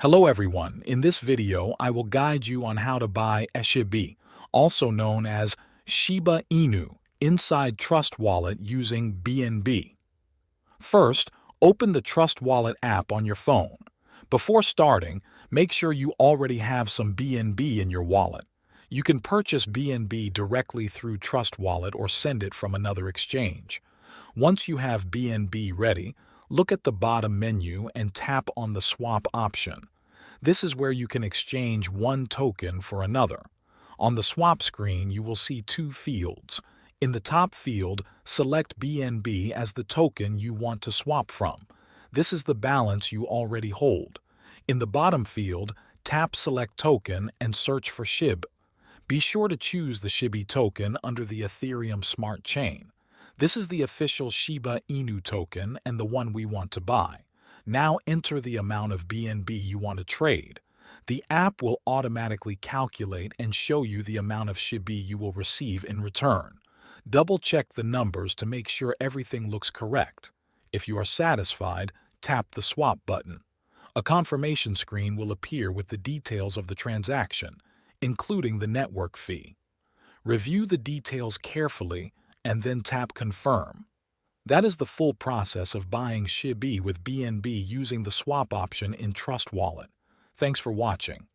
Hello everyone, in this video I will guide you on how to buy SHIB, also known as Shiba Inu, inside Trust Wallet using BNB. First, open the Trust Wallet app on your phone. Before starting, make sure you already have some BNB in your wallet. You can purchase BNB directly through Trust Wallet or send it from another exchange. Once you have BNB ready, look at the bottom menu and tap on the swap option. This is where you can exchange one token for another. On the swap screen, you will see two fields. In the top field, select BNB as the token you want to swap from. This is the balance you already hold. In the bottom field, tap Select Token and search for SHIB. Be sure to choose the SHIB token under the Ethereum Smart Chain. This is the official Shiba Inu token and the one we want to buy. Now enter the amount of BNB you want to trade. The app will automatically calculate and show you the amount of SHIB you will receive in return. Double-check the numbers to make sure everything looks correct. If you are satisfied, tap the swap button. A confirmation screen will appear with the details of the transaction, including the network fee. Review the details carefully and then tap Confirm. That is the full process of buying SHIB with BNB using the swap option in Trust Wallet. Thanks for watching.